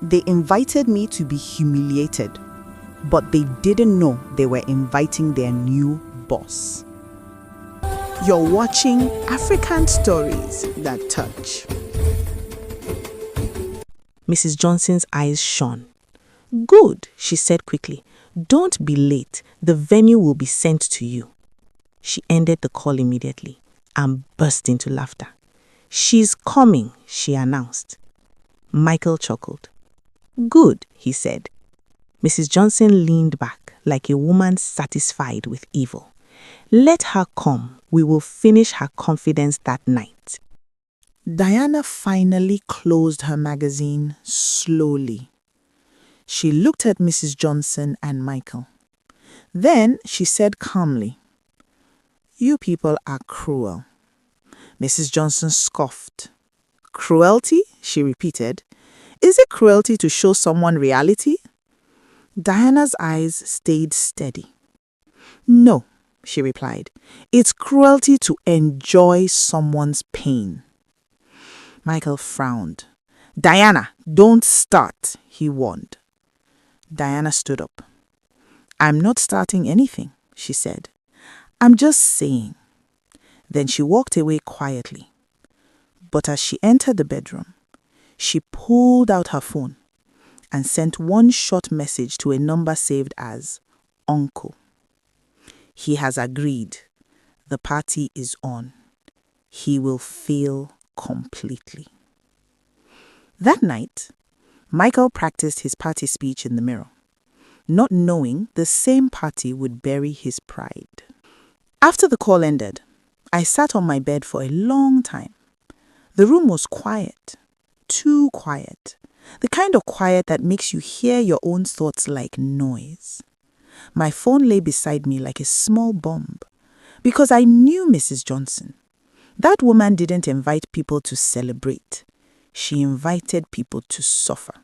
They invited me to be humiliated, but they didn't know they were inviting their new boss. You're watching African Stories That Touch. Mrs. Johnson's eyes shone. "Good," she said quickly. "Don't be late. The venue will be sent to you." She ended the call immediately and burst into laughter. "She's coming," she announced. Michael chuckled. "Good," he said. Mrs. Johnson leaned back like a woman satisfied with evil. "Let her come. We will finish her confidence that night." Diana finally closed her magazine slowly. She looked at Mrs. Johnson and Michael. Then she said calmly, "You people are cruel." Mrs. Johnson scoffed. "Cruelty?" she repeated. "Is it cruelty to show someone reality?" Diana's eyes stayed steady. "No," she replied. "It's cruelty to enjoy someone's pain." Michael frowned. "Diana, don't start," he warned. Diana stood up. "I'm not starting anything," she said. "I'm just saying." Then she walked away quietly. But as she entered the bedroom, she pulled out her phone and sent one short message to a number saved as Uncle. "He has agreed. The party is on. He will fail completely." That night, Michael practiced his party speech in the mirror, not knowing the same party would bury his pride. After the call ended, I sat on my bed for a long time. The room was quiet, too quiet, the kind of quiet that makes you hear your own thoughts like noise. My phone lay beside me like a small bomb, because I knew Mrs. Johnson. That woman didn't invite people to celebrate. She invited people to suffer.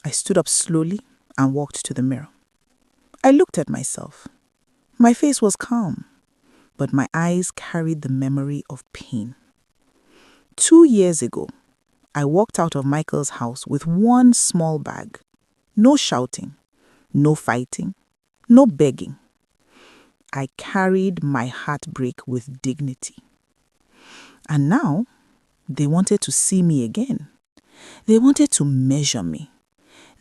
I stood up slowly and walked to the mirror. I looked at myself. My face was calm, but my eyes carried the memory of pain. 2 years ago, I walked out of Michael's house with one small bag. No shouting, no fighting, no begging. I carried my heartbreak with dignity. And now, they wanted to see me again. They wanted to measure me.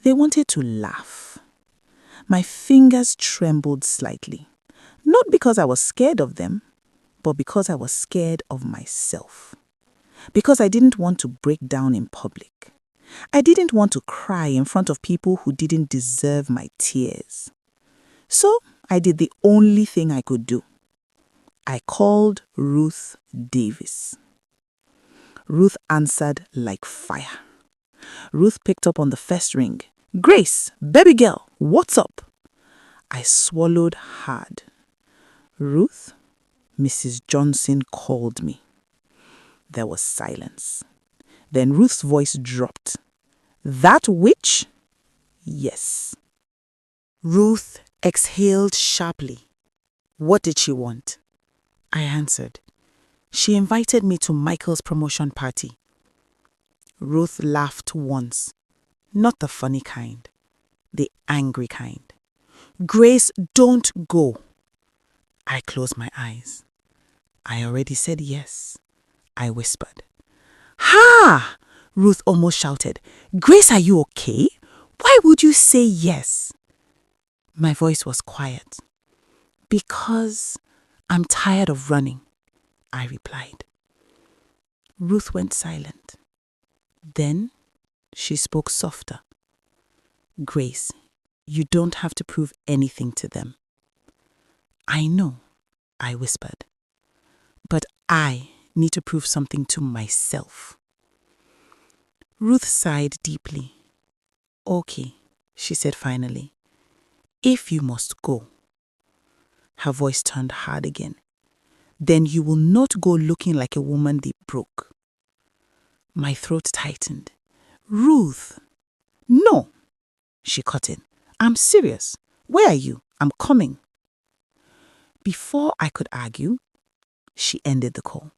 They wanted to laugh. My fingers trembled slightly, not because I was scared of them, but because I was scared of myself. Because I didn't want to break down in public. I didn't want to cry in front of people who didn't deserve my tears. So I did the only thing I could do. I called Ruth Davis. Ruth answered like fire. Ruth picked up on the first ring. "Grace, baby girl, what's up?" I swallowed hard. "Ruth?" Mrs. Johnson called me. There was silence. Then Ruth's voice dropped. "That witch?" "Yes." Ruth exhaled sharply. "What did she want?" I answered. "She invited me to Michael's promotion party." Ruth laughed once. Not the funny kind, the angry kind. "Grace, don't go." I closed my eyes. "I already said yes," I whispered. "Ha!" Ruth almost shouted. "Grace, are you okay? Why would you say yes?" My voice was quiet. "Because I'm tired of running," I replied. Ruth went silent. Then she spoke softer. "Grace, you don't have to prove anything to them." "I know," I whispered. "But I need to prove something to myself." Ruth sighed deeply. "Okay," she said finally. "If you must go." Her voice turned hard again. "Then you will not go looking like a woman they broke." My throat tightened. "Ruth!" "No!" She cut in. "I'm serious. Where are you? I'm coming." Before I could argue, she ended the call.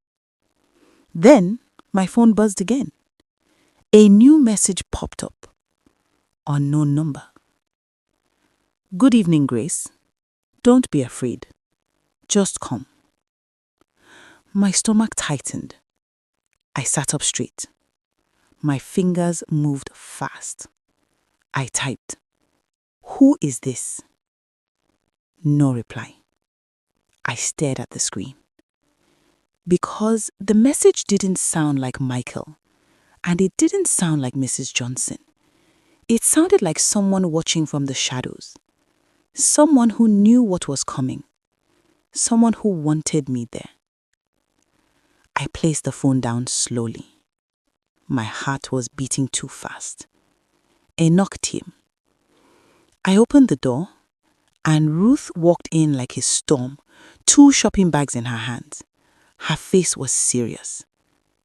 Then my phone buzzed again. A new message popped up. Unknown number. Good evening, Grace. Don't be afraid. Just come. My stomach tightened. I sat up straight. My fingers moved fast. I typed, "Who is this?" No reply. I stared at the screen. Because the message didn't sound like Michael, and it didn't sound like Mrs. Johnson. It sounded like someone watching from the shadows. Someone who knew what was coming. Someone who wanted me there. I placed the phone down slowly. My heart was beating too fast. A knock came. I opened the door, and Ruth walked in like a storm, 2 shopping bags in her hands. Her face was serious.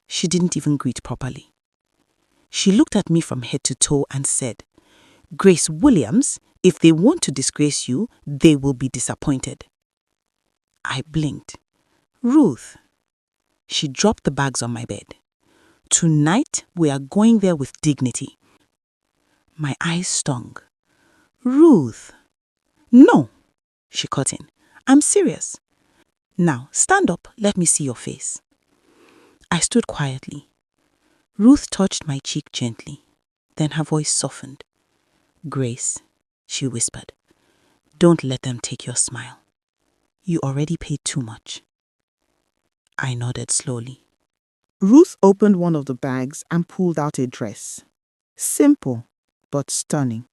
She didn't even greet properly. She looked at me from head to toe and said, "Grace Williams, if they want to disgrace you, they will be disappointed." I blinked. "Ruth." She dropped the bags on my bed. "Tonight, we are going there with dignity." My eyes stung. "Ruth." "No," she cut in. "I'm serious. Now, stand up, let me see your face." I stood quietly. Ruth touched my cheek gently. Then her voice softened. "Grace," she whispered, "don't let them take your smile. You already paid too much." I nodded slowly. Ruth opened one of the bags and pulled out a dress. Simple, but stunning.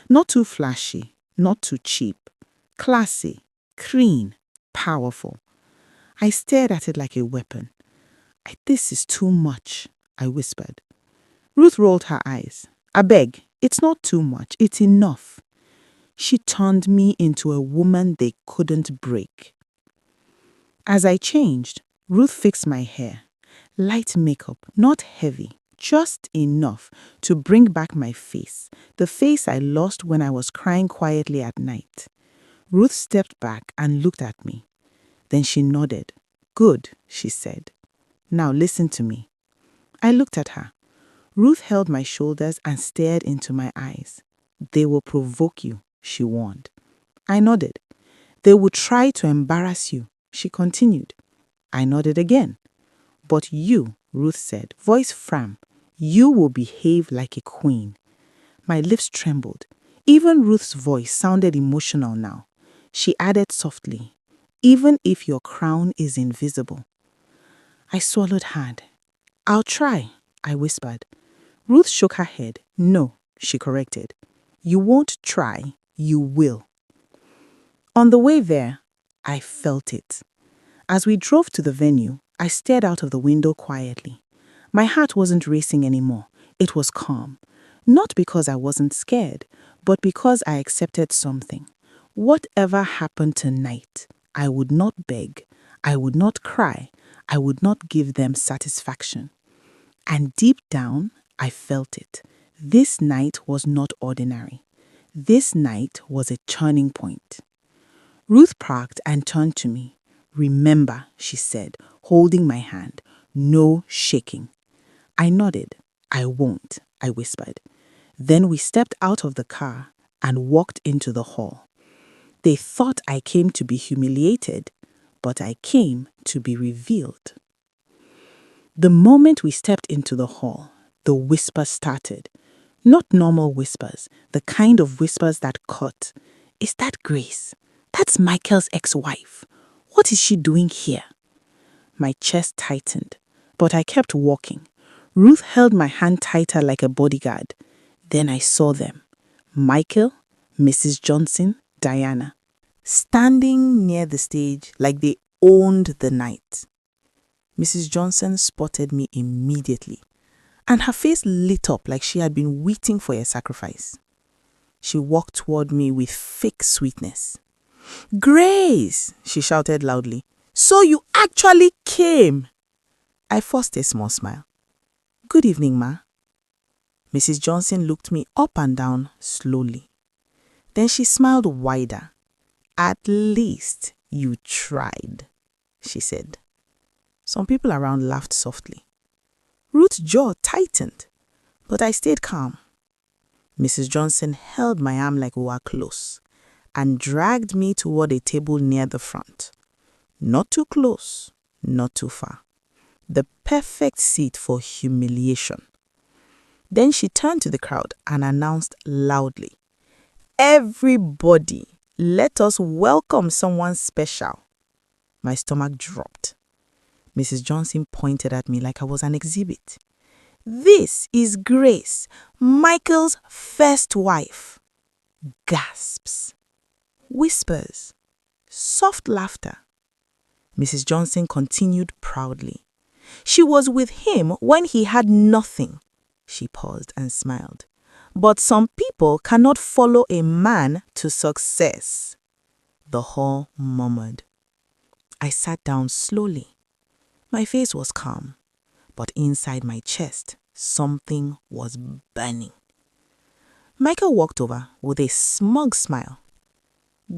Not too flashy, not too cheap. Classy, clean, powerful. I stared at it like a weapon. "This is too much," I whispered. Ruth rolled her eyes. "I beg, it's not too much, it's enough." She turned me into a woman they couldn't break. As I changed, Ruth fixed my hair. Light makeup, not heavy, just enough to bring back my face, the face I lost when I was crying quietly at night. Ruth stepped back and looked at me. Then she nodded. "Good," she said. "Now listen to me." I looked at her. Ruth held my shoulders and stared into my eyes. "They will provoke you," she warned. I nodded. "They will try to embarrass you," she continued. I nodded again. "But you," Ruth said, voice firm, "you will behave like a queen." My lips trembled. Even Ruth's voice sounded emotional now. She added softly, "Even if your crown is invisible." I swallowed hard. "I'll try," I whispered. Ruth shook her head. "No," she corrected. "You won't try, you will." On the way there, I felt it. As we drove to the venue, I stared out of the window quietly. My heart wasn't racing anymore. It was calm. Not because I wasn't scared, but because I accepted something. Whatever happened tonight, I would not beg. I would not cry. I would not give them satisfaction. And deep down, I felt it. This night was not ordinary. This night was a turning point. Ruth parked and turned to me. "Remember," she said, holding my hand, "no shaking." I nodded. "I won't," I whispered. Then we stepped out of the car and walked into the hall. They thought I came to be humiliated, but I came to be revealed. The moment we stepped into the hall, the whispers started. Not normal whispers, the kind of whispers that cut. "Is that Grace? That's Michael's ex-wife. What is she doing here?" My chest tightened, but I kept walking. Ruth held my hand tighter like a bodyguard. Then I saw them. Michael, Mrs. Johnson, Diana, standing near the stage like they owned the night. Mrs. Johnson spotted me immediately, and her face lit up like she had been waiting for a sacrifice. She walked toward me with fake sweetness. "Grace!" she shouted loudly. "So you actually came!" I forced a small smile. "Good evening, Ma." Mrs. Johnson looked me up and down slowly. Then she smiled wider. "At least you tried," she said. Some people around laughed softly. Ruth's jaw tightened, but I stayed calm. Mrs. Johnson held my arm like we were close and dragged me toward a table near the front. Not too close, not too far. The perfect seat for humiliation. Then she turned to the crowd and announced loudly, "Everybody, let us welcome someone special." My stomach dropped. Mrs. Johnson pointed at me like I was an exhibit. "This is Grace, Michael's first wife." Gasps. Whispers. Soft laughter. Mrs. Johnson continued proudly. "She was with him when he had nothing." She paused and smiled. "But some people cannot follow a man to success." The hall murmured. I sat down slowly. My face was calm, but inside my chest, something was burning. Michael walked over with a smug smile.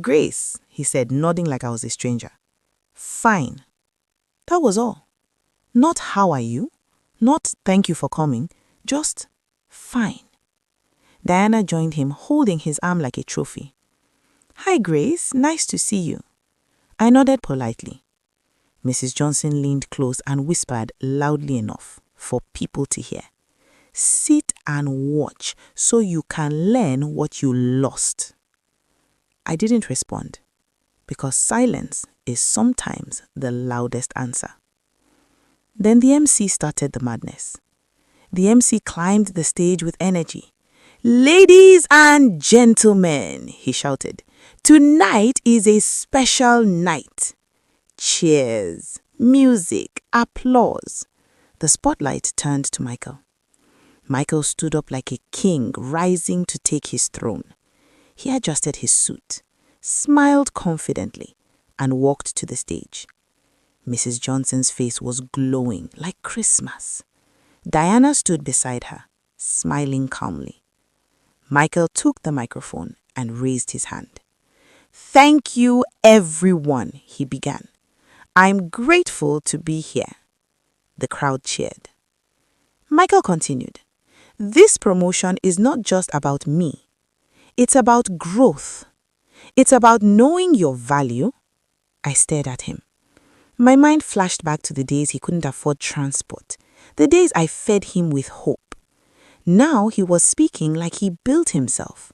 "Grace," he said, nodding like I was a stranger. "Fine." That was all. Not "how are you?" Not "thank you for coming." Just fine. Diana joined him, holding his arm like a trophy. "Hi, Grace. Nice to see you." I nodded politely. Mrs. Johnson leaned close and whispered loudly enough for people to hear. "Sit and watch so you can learn what you lost." I didn't respond because silence is sometimes the loudest answer. Then the MC started the madness. The MC climbed the stage with energy. "Ladies and gentlemen," he shouted, "tonight is a special night." Cheers, music, applause. The spotlight turned to Michael. Michael stood up like a king rising to take his throne. He adjusted his suit, smiled confidently, and walked to the stage. Mrs. Johnson's face was glowing like Christmas. Diana stood beside her, smiling calmly. Michael took the microphone and raised his hand. "Thank you, everyone," he began. "I'm grateful to be here." The crowd cheered. Michael continued, "This promotion is not just about me. It's about growth. It's about knowing your value." I stared at him. My mind flashed back to the days he couldn't afford transport, the days I fed him with hope. Now he was speaking like he built himself.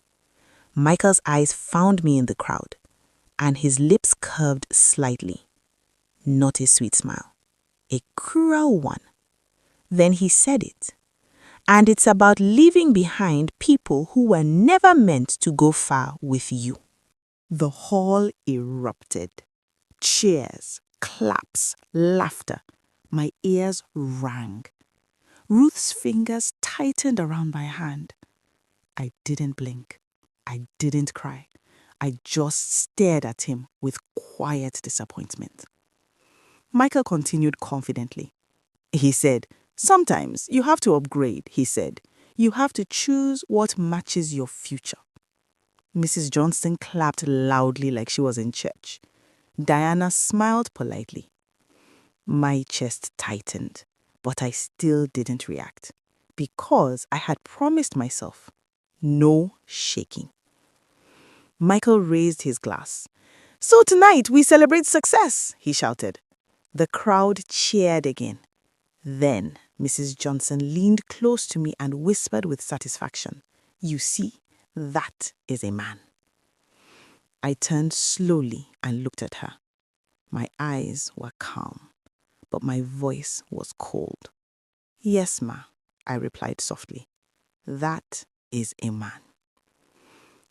Michael's eyes found me in the crowd, and his lips curved slightly. Not a sweet smile, a cruel one. Then he said it. "And it's about leaving behind people who were never meant to go far with you." The hall erupted. Cheers, claps, laughter. My ears rang. Ruth's fingers tightened around my hand. I didn't blink. I didn't cry. I just stared at him with quiet disappointment. Michael continued confidently. He said, "Sometimes you have to upgrade," he said. "You have to choose what matches your future." Mrs. Johnson clapped loudly like she was in church. Diana smiled politely. My chest tightened, but I still didn't react because I had promised myself no shaking. Michael raised his glass. "So tonight we celebrate success," he shouted. The crowd cheered again. Then Mrs. Johnson leaned close to me and whispered with satisfaction, "You see, that is a man." I turned slowly and looked at her. My eyes were calm, but my voice was cold. "Yes, ma," I replied softly. "That is a man."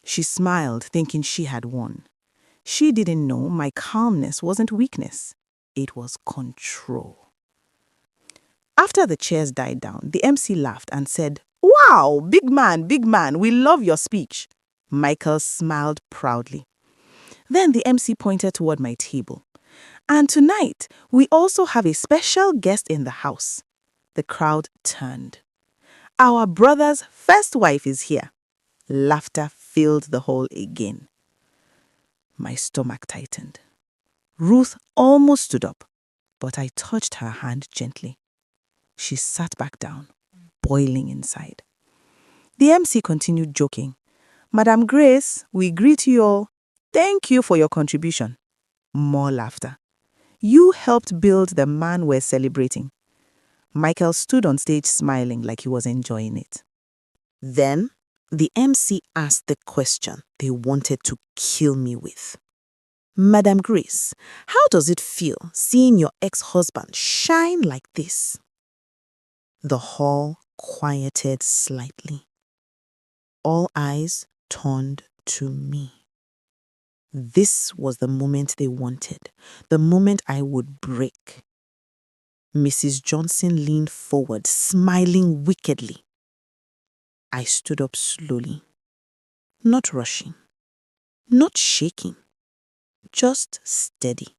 She smiled, thinking she had won. She didn't know my calmness wasn't weakness. It was control. After the cheers died down, the MC laughed and said, "Wow, big man, we love your speech." Michael smiled proudly. Then the MC pointed toward my table. "And tonight, we also have a special guest in the house." The crowd turned. "Our brother's first wife is here." Laughter filled the hall again. My stomach tightened. Ruth almost stood up, but I touched her hand gently. She sat back down, boiling inside. The MC continued joking. Madam Grace, we greet you all. Thank you for your contribution. More laughter. You helped build the man we're celebrating. Michael stood on stage smiling like he was enjoying it. Then, the MC asked the question they wanted to kill me with. Madam Grace, how does it feel seeing your ex-husband shine like this? The hall quieted slightly. All eyes turned to me. This was the moment they wanted, the moment I would break. Mrs. Johnson leaned forward, smiling wickedly. I stood up slowly, not rushing, not shaking, just steady.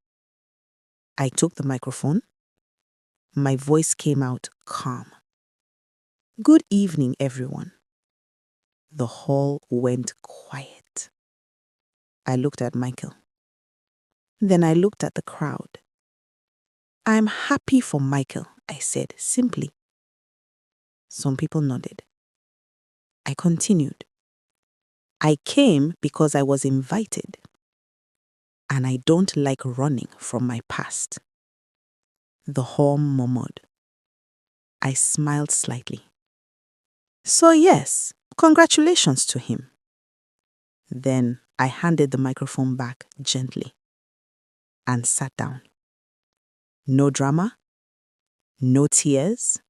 I took the microphone. My voice came out calm. Good evening, everyone. The hall went quiet. I looked at Michael. Then I looked at the crowd. I'm happy for Michael, I said simply. Some people nodded. I continued. I came because I was invited. And I don't like running from my past. The hall murmured. I smiled slightly. So yes, congratulations to him. Then I handed the microphone back gently and sat down. No drama, no tears,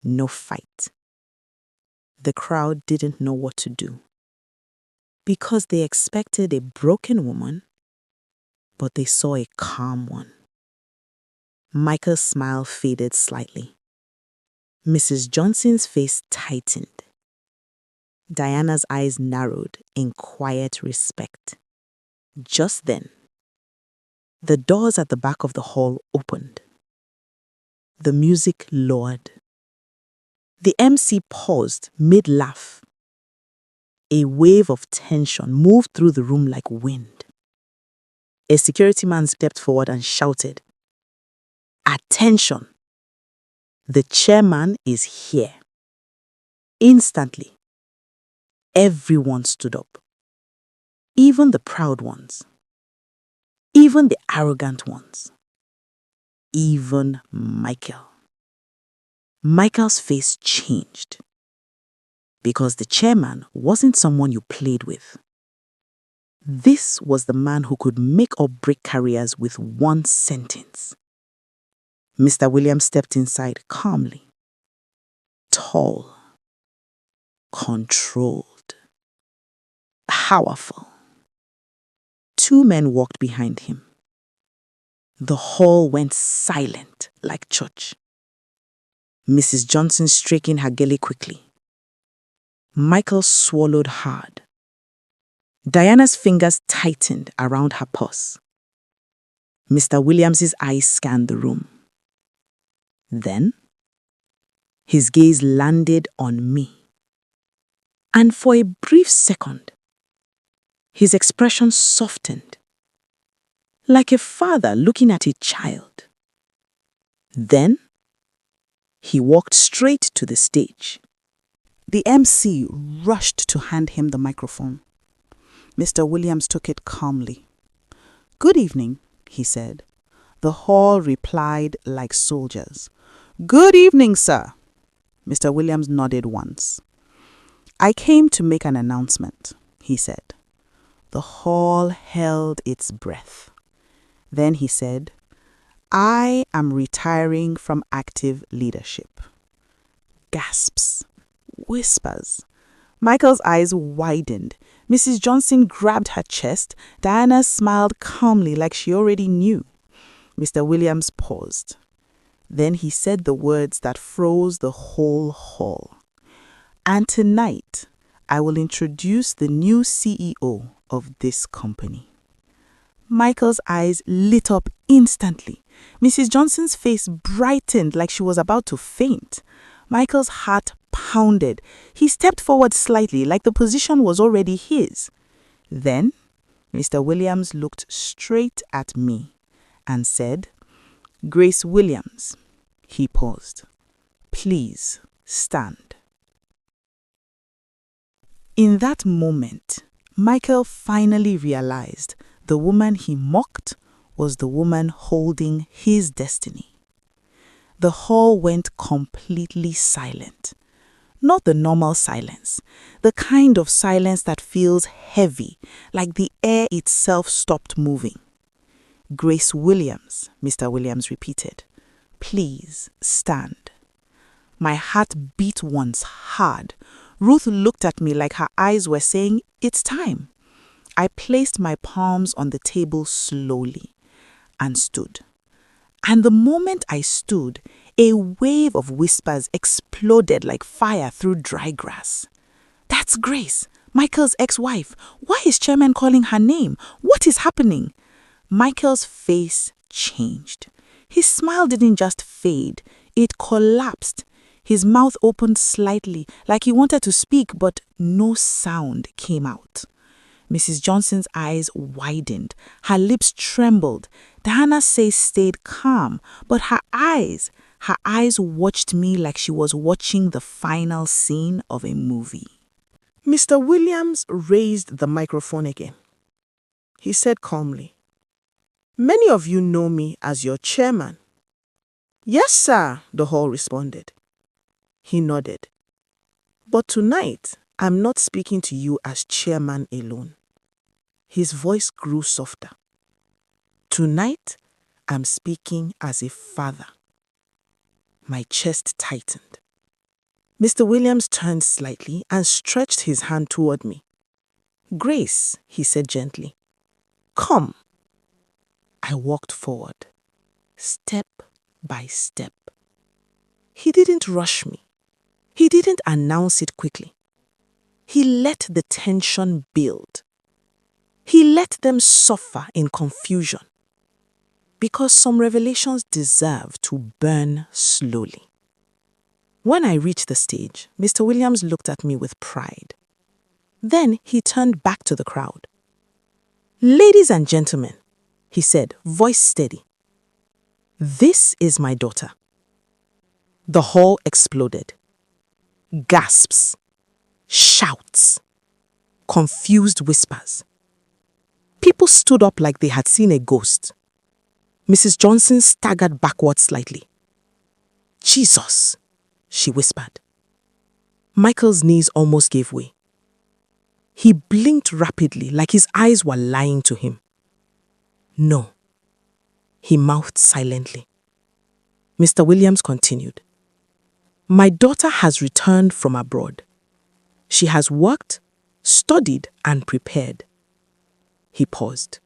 no fight. The crowd didn't know what to do because they expected a broken woman, but they saw a calm one. Michael's smile faded slightly. Mrs. Johnson's face tightened. Diana's eyes narrowed in quiet respect. Just then, the doors at the back of the hall opened. The music lowered. The MC paused mid-laugh. A wave of tension moved through the room like wind. A security man stepped forward and shouted, "Attention! The chairman is here." Instantly, everyone stood up. Even the proud ones. Even the arrogant ones. Even Michael. Michael's face changed. Because the chairman wasn't someone you played with. This was the man who could make or break careers with one sentence. Mr. Williams stepped inside calmly. Tall. Controlled. Powerful. Two men walked behind him. The hall went silent like church. Mrs. Johnson straightened her gele quickly. Michael swallowed hard. Diana's fingers tightened around her purse. Mr. Williams's eyes scanned the room. Then, his gaze landed on me. And for a brief second, his expression softened, like a father looking at a child. Then, he walked straight to the stage. The MC rushed to hand him the microphone. Mr. Williams took it calmly. "Good evening," he said. The hall replied like soldiers. "Good evening, sir." Mr. Williams nodded once. "I came to make an announcement," he said. The hall held its breath. Then he said, "I am retiring from active leadership." Gasps. Whispers. Michael's eyes widened. Mrs. Johnson grabbed her chest. Diana smiled calmly like she already knew. Mr. Williams paused. Then he said the words that froze the whole hall. "And tonight, I will introduce the new CEO of this company." Michael's eyes lit up instantly. Mrs. Johnson's face brightened like she was about to faint. Michael's heart pounded. He stepped forward slightly like the position was already his. Then, Mr. Williams looked straight at me and said, "Grace Williams." He paused. "Please stand." In that moment, Michael finally realized the woman he mocked was the woman holding his destiny. The hall went completely silent. Not the normal silence, the kind of silence that feels heavy, like the air itself stopped moving. Grace Williams, Mr. Williams repeated. Please stand. My heart beat once hard. Ruth looked at me like her eyes were saying, it's time. I placed my palms on the table slowly and stood. And the moment I stood, a wave of whispers exploded like fire through dry grass. That's Grace, Michael's ex-wife. Why is Chairman calling her name? What is happening? Michael's face changed. His smile didn't just fade, it collapsed. His mouth opened slightly, like he wanted to speak, but no sound came out. Mrs. Johnson's eyes widened. Her lips trembled. Diana says stayed calm, but her eyes watched me like she was watching the final scene of a movie. Mr. Williams raised the microphone again. He said calmly, "Many of you know me as your chairman." "Yes, sir," the hall responded. He nodded. "But tonight, I'm not speaking to you as chairman alone." His voice grew softer. "Tonight, I'm speaking as a father." My chest tightened. Mr. Williams turned slightly and stretched his hand toward me. "Grace," he said gently, "come." I walked forward, step by step. He didn't rush me. He didn't announce it quickly. He let the tension build. He let them suffer in confusion. Because some revelations deserve to burn slowly. When I reached the stage, Mr. Williams looked at me with pride. Then he turned back to the crowd. "Ladies and gentlemen," he said, voice steady, "this is my daughter." The hall exploded. Gasps, shouts, confused whispers. People stood up like they had seen a ghost. Mrs. Johnson staggered backward slightly. "Jesus," she whispered. Michael's knees almost gave way. He blinked rapidly like his eyes were lying to him. "No," he mouthed silently. Mr. Williams continued. "My daughter has returned from abroad. She has worked, studied, and prepared." He paused.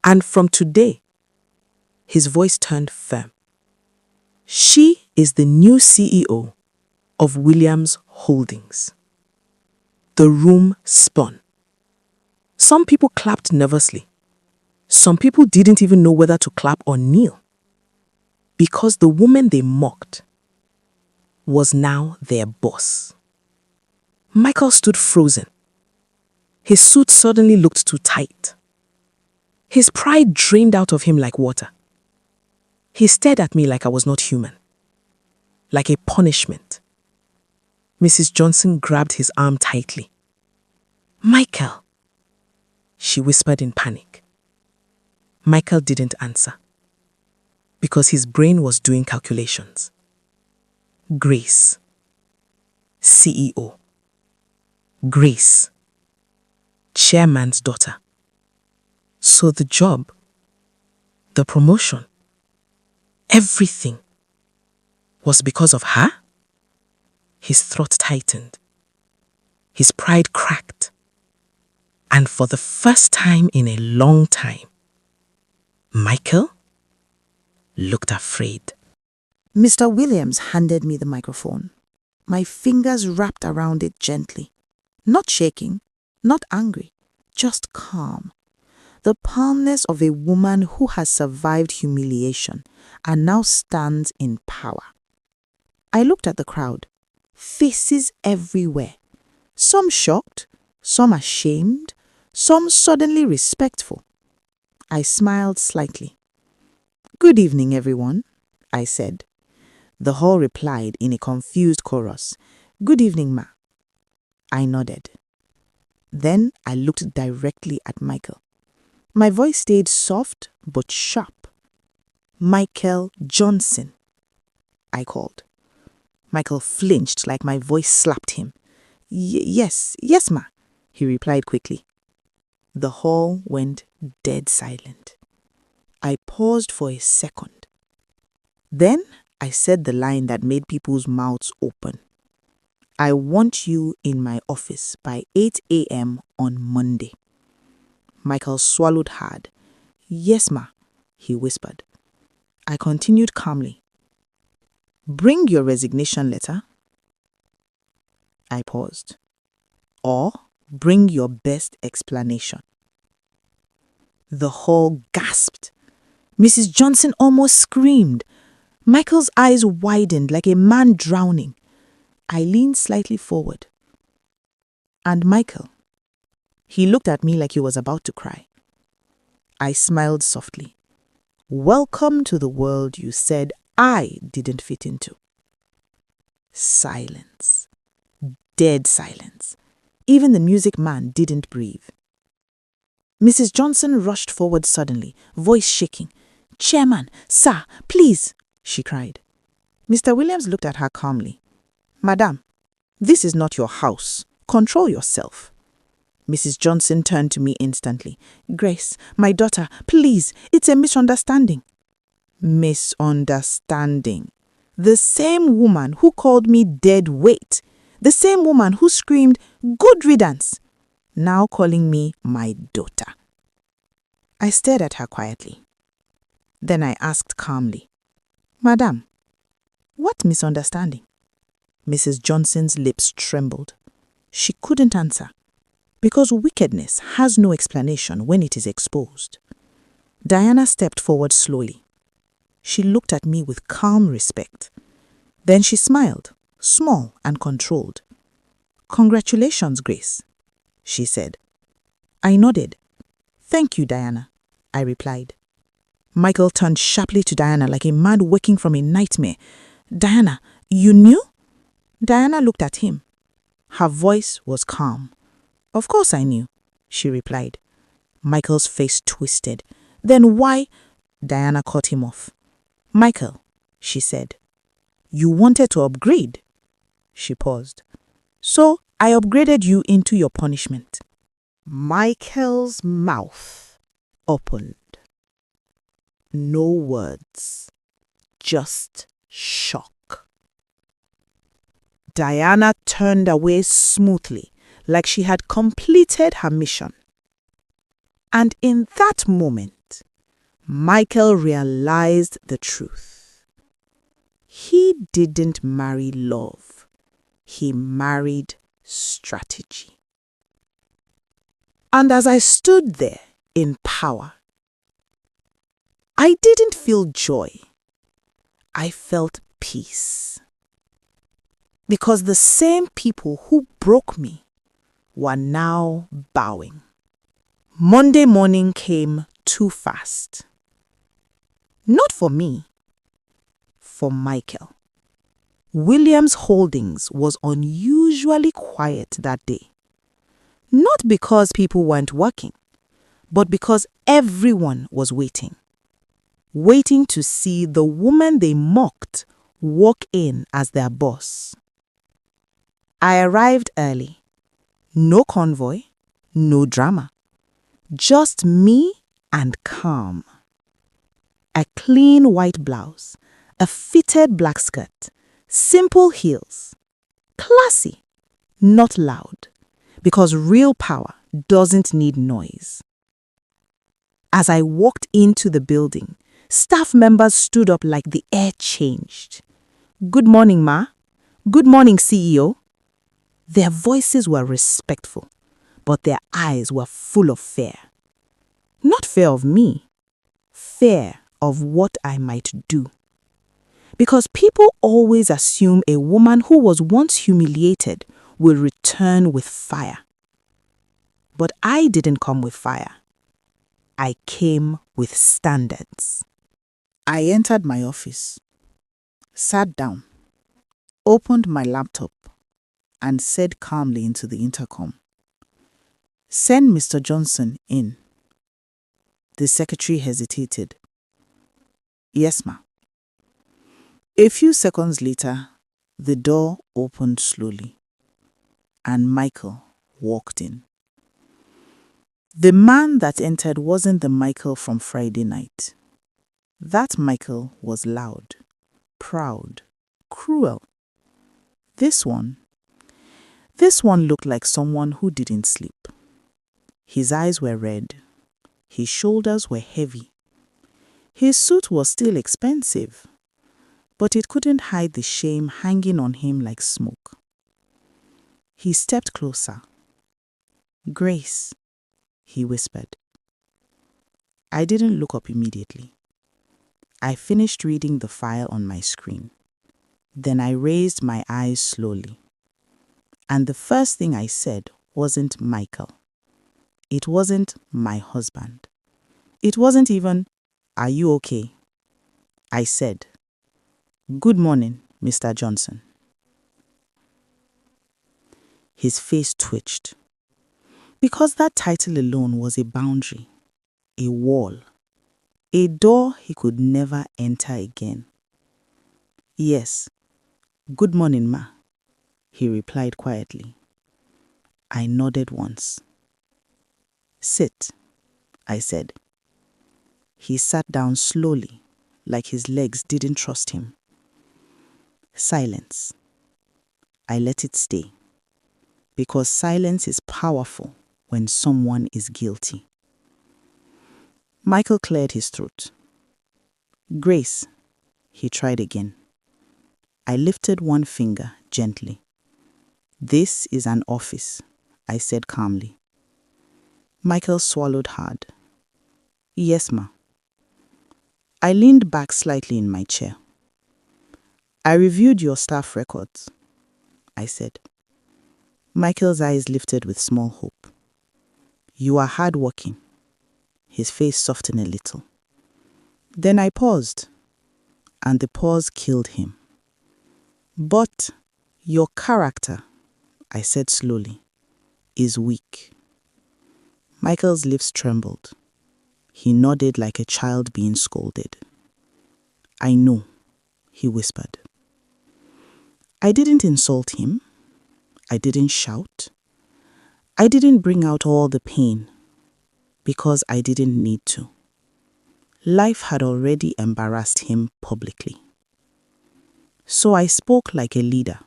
"And from today," his voice turned firm, "she is the new CEO of Williams Holdings." The room spun. Some people clapped nervously. Some people didn't even know whether to clap or kneel. Because the woman they mocked was now their boss. Michael stood frozen. His suit suddenly looked too tight. His pride drained out of him like water. He stared at me like I was not human. Like a punishment. Mrs. Johnson grabbed his arm tightly. "Michael," she whispered in panic. Michael didn't answer. Because his brain was doing calculations. Grace. CEO. Grace. Chairman's daughter. So the job, the promotion, everything was because of her? His throat tightened. His pride cracked. And for the first time in a long time, Michael looked afraid. Mr. Williams handed me the microphone. My fingers wrapped around it gently. Not shaking, not angry, just calm. The calmness of a woman who has survived humiliation and now stands in power. I looked at the crowd. Faces everywhere. Some shocked, some ashamed, some suddenly respectful. I smiled slightly. "Good evening, everyone," I said. The hall replied in a confused chorus, "Good evening, ma." I nodded. Then I looked directly at Michael. My voice stayed soft but sharp. "Michael Johnson," I called. Michael flinched like my voice slapped him. Yes, ma," he replied quickly. The hall went dead silent. I paused for a second. Then I said the line that made people's mouths open. "I want you in my office by 8 a.m. on Monday." Michael swallowed hard. "Yes, ma," he whispered. I continued calmly. "Bring your resignation letter." I paused. "Or bring your best explanation." The hall gasped. Mrs. Johnson almost screamed. Michael's eyes widened like a man drowning. I leaned slightly forward. "And Michael?" He looked at me like he was about to cry. I smiled softly. "Welcome to the world you said I didn't fit into." Silence. Dead silence. Even the music man didn't breathe. Mrs. Johnson rushed forward suddenly, voice shaking. "Chairman, sir, please," she cried. Mr. Williams looked at her calmly. "Madam, this is not your house. Control yourself." Mrs. Johnson turned to me instantly. "Grace, my daughter, please, it's a misunderstanding." Misunderstanding. The same woman who called me dead weight, the same woman who screamed, "Good riddance," now calling me my daughter. I stared at her quietly. Then I asked calmly, "Madam, what misunderstanding?" Mrs. Johnson's lips trembled. She couldn't answer, because wickedness has no explanation when it is exposed. Diana stepped forward slowly. She looked at me with calm respect. Then she smiled, small and controlled. "Congratulations, Grace," she said. I nodded. "Thank you, Diana," I replied. Michael turned sharply to Diana like a man waking from a nightmare. "Diana, you knew?" Diana looked at him. Her voice was calm. "Of course I knew," she replied. Michael's face twisted. "Then why—" Diana cut him off. "Michael," she said, "you wanted to upgrade." She paused. "So I upgraded you into your punishment." Michael's mouth opened. No words, just shock. Diana turned away smoothly, like she had completed her mission. And in that moment, Michael realized the truth. He didn't marry love. He married strategy. And as I stood there in power, I didn't feel joy. I felt peace. Because the same people who broke me were now bowing. Monday morning came too fast. Not for me, for Michael. Williams Holdings was unusually quiet that day. Not because people weren't working, but because everyone was waiting. Waiting to see the woman they mocked walk in as their boss. I arrived early. No convoy, no drama. Just me and calm. A clean white blouse, a fitted black skirt, simple heels. Classy, not loud, because real power doesn't need noise. As I walked into the building, staff members stood up like the air changed. "Good morning, Ma. Good morning, CEO." Their voices were respectful, but their eyes were full of fear. Not fear of me, fear of what I might do. Because people always assume a woman who was once humiliated will return with fire. But I didn't come with fire. I came with standards. I entered my office, sat down, opened my laptop, and said calmly into the intercom, Send Mr. Johnson in. The secretary hesitated. Yes, ma. A few seconds later, the door opened slowly, and Michael walked in. The man that entered wasn't the Michael from Friday night. That Michael was loud, proud, cruel. This one looked like someone who didn't sleep. His eyes were red. His shoulders were heavy. His suit was still expensive, but it couldn't hide the shame hanging on him like smoke. He stepped closer. Grace, he whispered. I didn't look up immediately. I finished reading the file on my screen. Then I raised my eyes slowly. And the first thing I said wasn't Michael. It wasn't my husband. It wasn't even, are you okay? I said, good morning, Mr. Johnson. His face twitched. Because that title alone was a boundary, a wall, a door he could never enter again. Yes, good morning, ma, he replied quietly. I nodded once. Sit, I said. He sat down slowly, like his legs didn't trust him. Silence. I let it stay. Because silence is powerful when someone is guilty. Michael cleared his throat. Grace, he tried again. I lifted one finger gently. This is an office, I said calmly. Michael swallowed hard. Yes, ma. I leaned back slightly in my chair. I reviewed your staff records, I said. Michael's eyes lifted with small hope. You are hardworking. His face softened a little. Then I paused, and the pause killed him. But your character, I said slowly, is weak. Michael's lips trembled. He nodded like a child being scolded. I know, he whispered. I didn't insult him. I didn't shout. I didn't bring out all the pain because I didn't need to. Life had already embarrassed him publicly. So I spoke like a leader,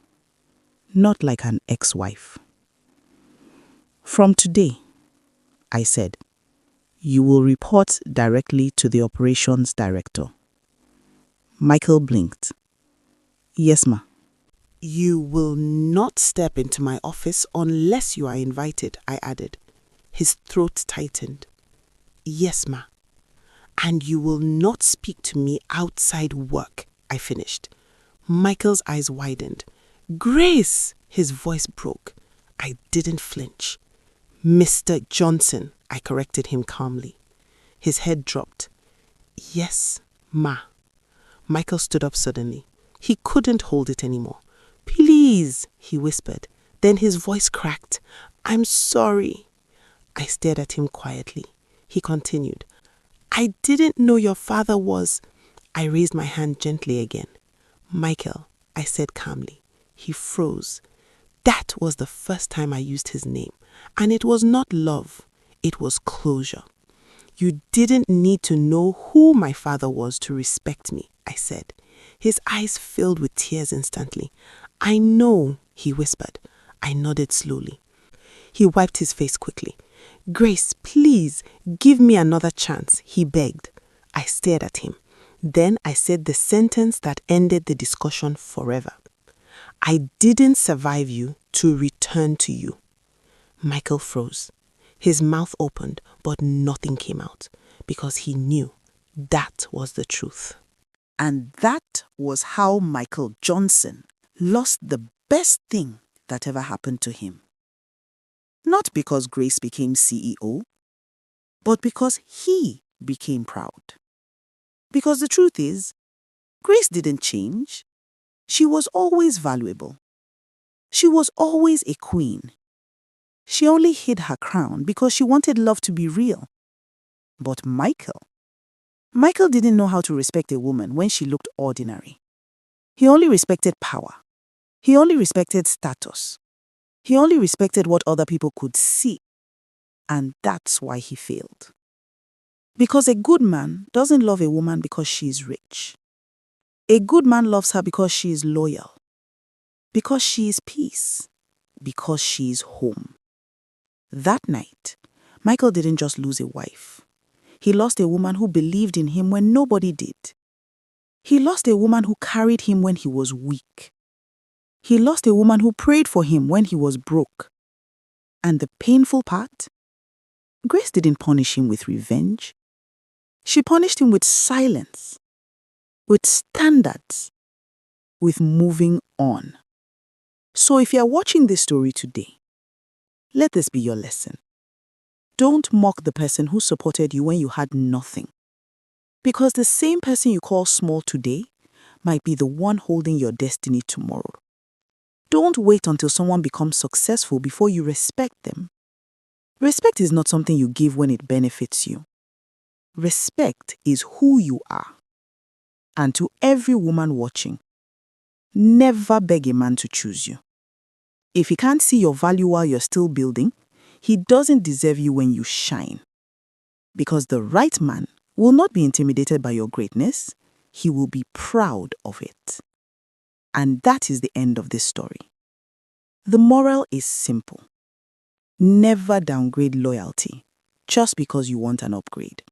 not like an ex-wife. From today, I said, you will report directly to the operations director. Michael blinked. Yes, ma. You will not step into my office unless you are invited, I added. His throat tightened. Yes, ma. And you will not speak to me outside work, I finished. Michael's eyes widened. Grace! His voice broke. I didn't flinch. Mr. Johnson, I corrected him calmly. His head dropped. Yes, ma. Michael stood up suddenly. He couldn't hold it anymore. Please, he whispered. Then his voice cracked. I'm sorry. I stared at him quietly. He continued. I didn't know your father was... I raised my hand gently again. Michael, I said calmly. He froze. That was the first time I used his name. And it was not love. It was closure. You didn't need to know who my father was to respect me, I said. His eyes filled with tears instantly. I know, he whispered. I nodded slowly. He wiped his face quickly. Grace, please, give me another chance, he begged. I stared at him. Then I said the sentence that ended the discussion forever. I didn't survive you to return to you. Michael froze. His mouth opened, but nothing came out, because he knew that was the truth. And that was how Michael Johnson lost the best thing that ever happened to him. Not because Grace became CEO, but because he became proud. Because the truth is, Grace didn't change. She was always valuable. She was always a queen. She only hid her crown because she wanted love to be real. But Michael didn't know how to respect a woman when she looked ordinary. He only respected power. He only respected status. He only respected what other people could see. And that's why he failed. Because a good man doesn't love a woman because she is rich. A good man loves her because she is loyal, because she is peace, because she is home. That night, Michael didn't just lose a wife. He lost a woman who believed in him when nobody did. He lost a woman who carried him when he was weak. He lost a woman who prayed for him when he was broke. And the painful part? Grace didn't punish him with revenge. She punished him with silence, with standards, with moving on. So if you're watching this story today, let this be your lesson. Don't mock the person who supported you when you had nothing. Because the same person you call small today might be the one holding your destiny tomorrow. Don't wait until someone becomes successful before you respect them. Respect is not something you give when it benefits you. Respect is who you are. And to every woman watching, never beg a man to choose you. If he can't see your value while you're still building, he doesn't deserve you when you shine. Because the right man will not be intimidated by your greatness, he will be proud of it. And that is the end of this story. The moral is simple. Never downgrade loyalty just because you want an upgrade.